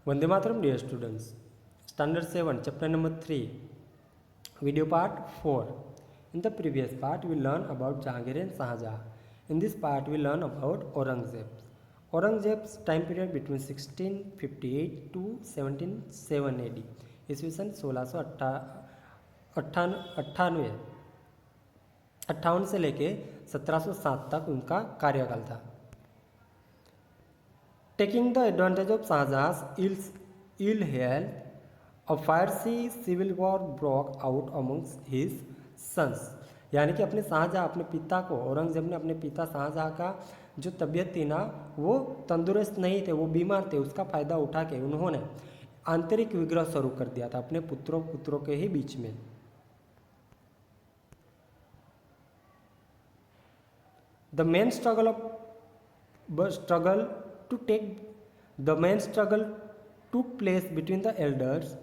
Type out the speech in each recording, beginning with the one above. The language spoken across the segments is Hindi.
Vande Mataram, dear students. Standard 7, chapter number 3, video part 4. In the previous part, we learned about Jahangir and Shahjahan. In this part, we learn about Aurangzeb. Aurangzeb's time period between 1658 to 1707 AD. ईस्वी सन 1658 से लेके 1707 तक उनका कार्यकाल था. Taking the advantage of Shahjahan's ill health, a fiery civil war broke out amongst his sons. यानी कि अपने पिता को, औरंगजेब ने अपने पिता शाहजहाँ का जो तबीयत थी ना, वो तंदुरुस्त नहीं थे, वो बीमार थे. उसका फ़ायदा उठा के उन्होंने आंतरिक विग्रह शुरू कर दिया था अपने पुत्रों के ही बीच में. The main struggle took place between the elders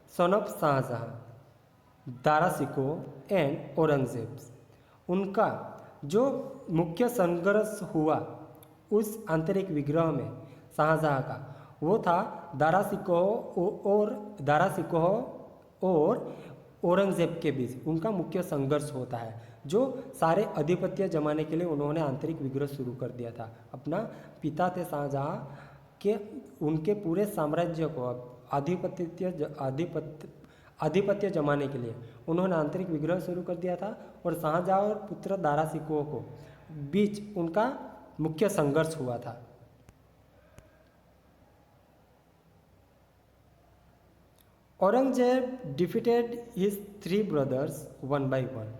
son of Shahjahan, Dara Shikoh and Aurangzeb. उनका जो मुख्य संघर्ष हुआ उस आंतरिक विग्रह में शाहजहाँ का, वो था दारा शिकोह और औरंगजेब के बीच उनका मुख्य संघर्ष होता है, जो सारे आधिपत्य जमाने के लिए उन्होंने आंतरिक विग्रह शुरू कर दिया था. अपना पिता थे शाहजहाँ के, उनके पूरे साम्राज्य को आधिपत्य जमाने के लिए उन्होंने आंतरिक विग्रह शुरू कर दिया था. और शाहजहाँ और पुत्र दारा शिकोह को बीच उनका मुख्य संघर्ष हुआ था. Aurangzeb defeated his 3 brothers one by one.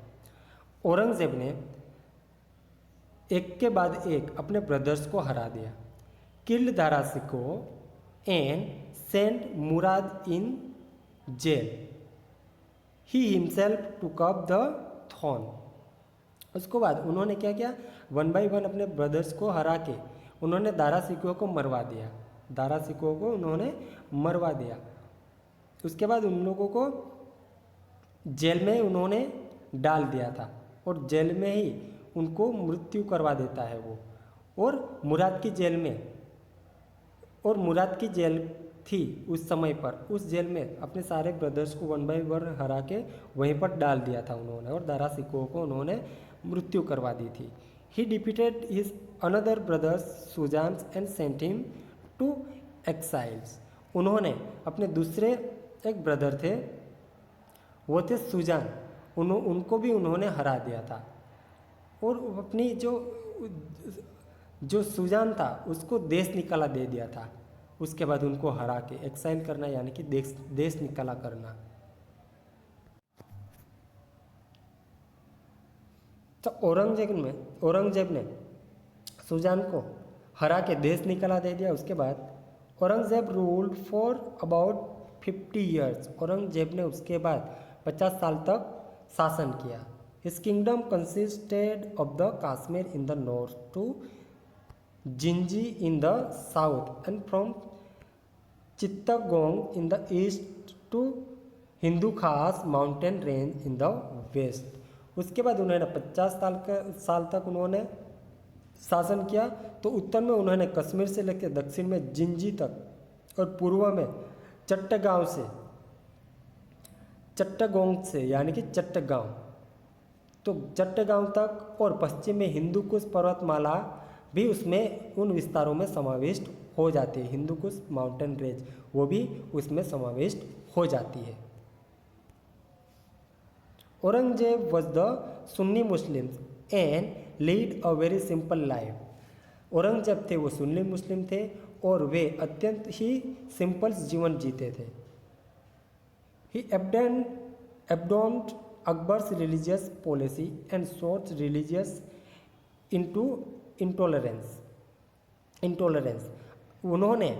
Aurangzeb ने एक के बाद एक अपने ब्रदर्स को हरा दिया. Killed Dara Shikoh and sent Murad in jail. He himself took up the throne. उसके बाद उन्होंने क्या किया, 1 by 1 अपने ब्रदर्स को हरा के उन्होंने दारा शिकोह को मरवा दिया. उसके बाद उन लोगों को जेल में उन्होंने डाल दिया था और जेल में ही उनको मृत्यु करवा देता है वो. और मुराद की जेल थी उस समय पर, उस जेल में अपने सारे ब्रदर्स को 1 by 1 हरा के वहीं पर डाल दिया था उन्होंने, और दारा शिकोह को उन्होंने मृत्यु करवा दी थी. He defeated his another brothers Sujan and sent him to exiles. उन्होंने अपने दूसरे एक ब्रदर थे, वो थे सुजान, उनको भी उन्होंने हरा दिया था. और अपनी जो सुजान था उसको देश निकाला दे दिया था. उसके बाद उनको हरा के एक्साइल करना, यानी कि देश निकाला करना. तो औरंगजेब ने सुजान को हरा के देश निकाला दे दिया. उसके बाद Aurangzeb ruled for about 50 years. Aurangzeb ने उसके बाद 50 साल तक शासन किया. His kingdom consisted of the Kashmir in the north to Jinji in the south and from Chittagong in the east to Hindu Khas mountain range in the west. उसके बाद उन्होंने 50 साल तक उन्होंने शासन किया. तो उत्तर में उन्होंने कश्मीर से लेकर दक्षिण में जिंजी तक, और पूर्व में चट्टगोंग से यानी कि चट्टगांव, तो चट्टगांव तक, और पश्चिम में हिंदू कुश पर्वतमाला भी उसमें उन विस्तारों में समाविष्ट हो जाती है. हिंदू कुश माउंटेन रेंज वो भी उसमें समाविष्ट हो जाती है. Aurangzeb was the Sunni Muslims and lead a very simple life. Aurangzeb थे वो सुन्नी मुस्लिम थे और वे अत्यंत ही सिंपल जीवन जीते थे. ही abandoned Akbar's religious policy and sought religious intolerance. उन्होंने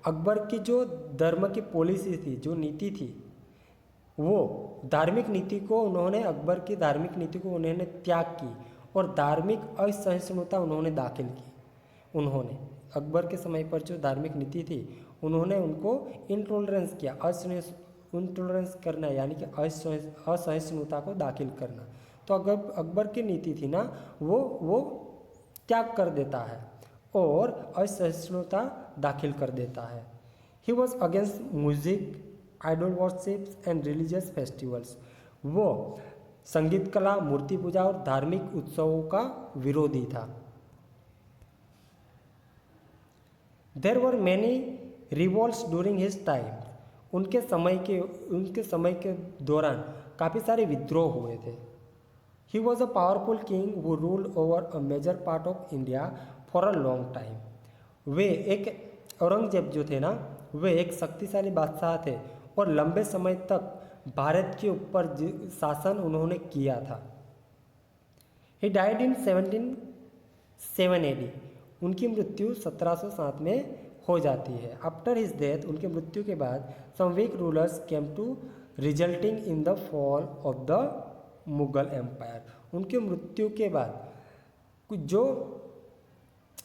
अकबर की जो धर्म की पॉलिसी थी, जो नीति थी, वो धार्मिक नीति को उन्होंने त्याग की और धार्मिक असहिष्णुता उन्होंने दाखिल की. उन्होंने अकबर के समय पर जो धार्मिक नीति थी उन्होंने उनको इंटॉलरेंस किया. इंटॉलरेंस करना यानी कि असहिष्णुता को दाखिल करना. तो अकबर की नीति थी ना, वो त्याग कर देता है और असहिष्णुता दाखिल कर देता है. He was against music, idol worships and religious festivals. वो संगीत कला, मूर्ति पूजा और धार्मिक उत्सवों का विरोधी था। There were many revolts during his time. उनके समय के दौरान काफ़ी सारे विद्रोह हुए थे। He was a powerful king who ruled over a major part of India for a long time. वे एक औरंगजेब जो थे ना, वे एक शक्तिशाली बादशाह थे और लंबे समय तक भारत के ऊपर शासन उन्होंने किया था। He died in 1707 AD। उनकी मृत्यु 1707 में हो जाती है। आफ्टर हिज डेथ, उनकी मृत्यु के बाद, some weak rulers came to resulting in the fall of the Mughal empire. उनकी मृत्यु के बाद कुछ जो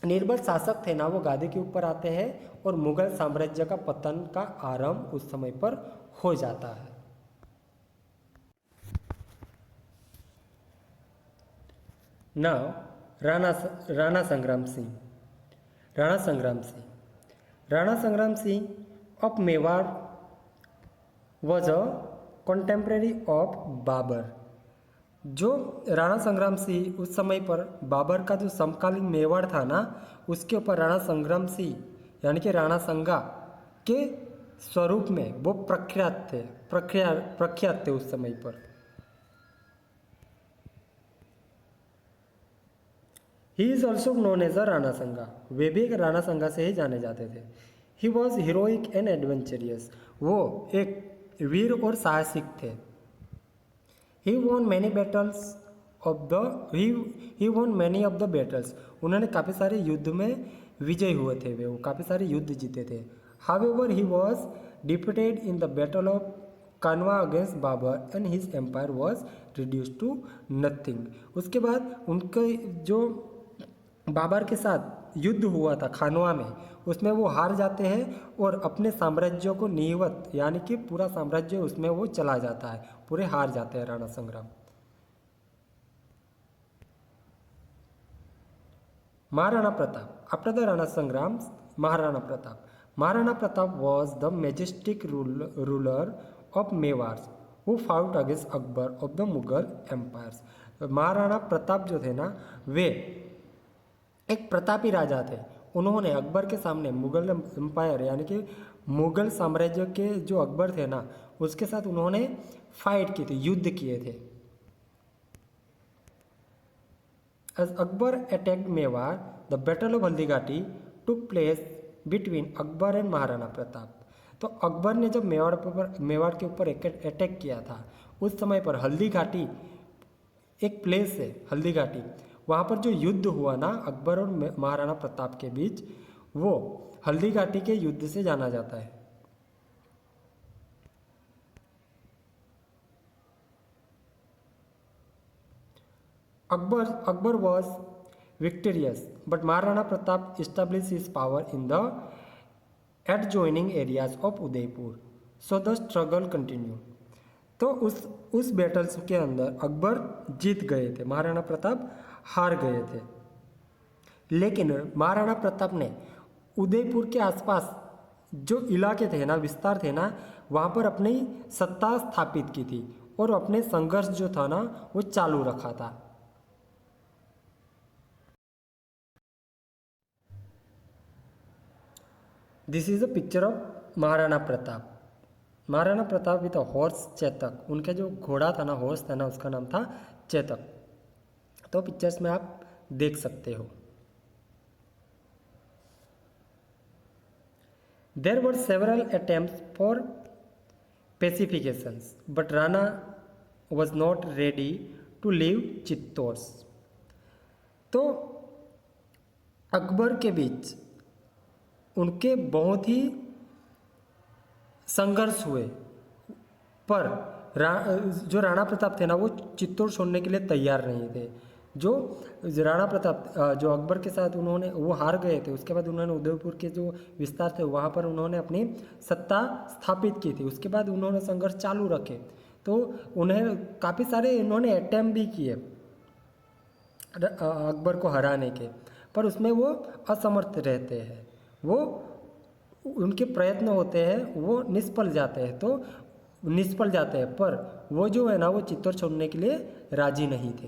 निर्बल शासक थे ना, वो गादी के ऊपर आते हैं और मुगल साम्राज्य का पतन का आरंभ उस समय पर हो जाता है। Now Rana Sangram Singh. Rana Sangram Singh of Mewar was a contemporary of Babur. जो राणा संग्राम सिंह उस समय पर बाबर का जो समकालीन मेवाड़ था ना, उसके ऊपर राणा संग्राम सिंह यानी कि राणा संगा के स्वरूप में वो प्रख्यात थे उस समय पर। He is also known as a Rana Sanga. वे भी एक राणा संगा से ही जाने जाते थे। He was heroic and adventurous. वो एक वीर और साहसिक थे। He won many of the battles. उन्होंने काफ़ी सारे युद्ध में विजय हुए थे। वो काफ़ी सारे युद्ध जीते थे। However he was defeated in the battle of Khanwa against Babur and his empire was reduce to nothing. उसके बाद उनके जो बाबर के साथ युद्ध हुआ था खानवा में, उसमें वो हार जाते हैं और अपने साम्राज्यों को नीवत यानी कि पूरा साम्राज्य उसमें वो चला जाता है, पूरे हार जाते हैं Rana Sangram. Maharana Pratap. After the Rana Sangram, Maharana Pratap was the majestic ruler of Mewar who fought against Akbar of the Mughal empires. Maharana Pratap जो थे ना, वे एक प्रतापी राजा थे। उन्होंने अकबर के सामने मुगल एम्पायर यानी कि मुगल साम्राज्य के जो अकबर थे ना, उसके साथ उन्होंने फाइट की थी, युद्ध किए थे। As Akbar attacked Mewar, the Battle of Haldighati took place between Akbar and Maharana Pratap. तो अकबर ने जब मेवाड़ के ऊपर अटैक किया था, उस समय पर हल्दीघाटी एक प्लेस है, हल्दीघाटी, वहाँ पर जो युद्ध हुआ ना अकबर और महाराणा प्रताप के बीच, वो हल्दीघाटी के युद्ध से जाना जाता है। Akbar was victorious, but Maharana Pratap established his power in the adjoining areas of Udaipur. So the struggle continued. तो उस बैटल्स के अंदर अकबर जीत गए थे, महाराणा प्रताप हार गए थे। लेकिन महाराणा प्रताप ने उदयपुर के आसपास जो इलाके थे ना, विस्तार थे ना, वहाँ पर अपनी सत्ता स्थापित की थी और अपने संघर्ष जो था ना, वो चालू रखा था। This is a picture of Maharana Pratap. Maharana Pratap with a horse Chetak. उनका जो घोड़ा था ना, हॉर्स था ना, उसका नाम था चेतक। तो पिक्चर्स में आप देख सकते हो। There were several attempts for pacifications but Rana was not ready to leave Chittor. तो अकबर के बीच उनके बहुत ही संघर्ष हुए, पर जो राणा प्रताप थे ना, वो चित्तौड़ छोड़ने के लिए तैयार नहीं थे। जो राणा प्रताप जो अकबर के साथ उन्होंने वो हार गए थे, उसके बाद उन्होंने उदयपुर के जो विस्तार थे वहाँ पर उन्होंने अपनी सत्ता स्थापित की थी। उसके बाद उन्होंने संघर्ष चालू रखे, तो उन्हें काफ़ी सारे उन्होंने अटैम्प्ट भी किए अकबर को हराने के, पर उसमें वो असमर्थ रहते हैं। वो उनके प्रयत्न होते हैं वो निष्फल जाते हैं, तो निष्फल जाते हैं, पर वो जो है ना वो चित्तौड़ छोड़ने के लिए राजी नहीं थे।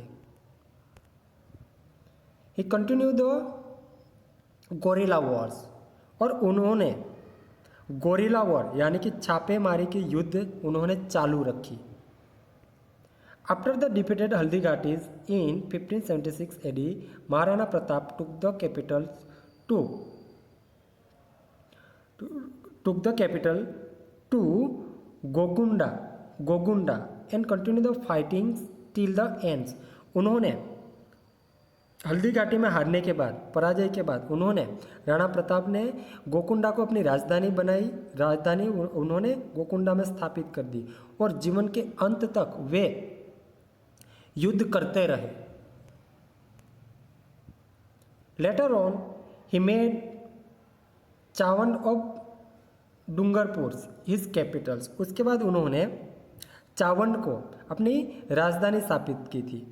ही कंटिन्यू द गोरिल्ला वॉर्स, और उन्होंने गोरिल्ला वॉर यानी कि छापेमारी की युद्ध उन्होंने चालू रखी। आफ्टर द डिफीटेड हल्दी घाटीज इन 1576 AD, Maharana Pratap took the capital to Gogunda and continued the fighting till the ends। उन्होंने हल्दी घाटी में हारने के बाद, पराजय के बाद, उन्होंने राणा प्रताप ने गोकुंडा को अपनी राजधानी बनाई। राजधानी उन्होंने गोकुंडा में स्थापित कर दी और जीवन के अंत तक वे युद्ध करते रहे। Later on he made Chavand of Dungarpur his capitals. उसके बाद उन्होंने चावंड को अपनी राजधानी स्थापित की थी।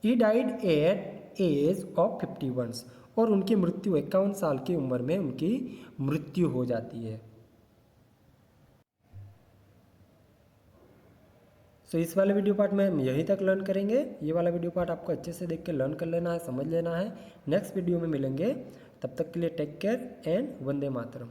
He died at age of 51 और उनकी मृत्यु 51 साल की उम्र में उनकी मृत्यु हो जाती है। सो इस वाले वीडियो पार्ट में हम यहीं तक लर्न करेंगे। ये वाला वीडियो पार्ट आपको अच्छे से देख के लर्न कर लेना है, समझ लेना है। नेक्स्ट वीडियो में मिलेंगे, तब तक के लिए take care and Vande Mataram.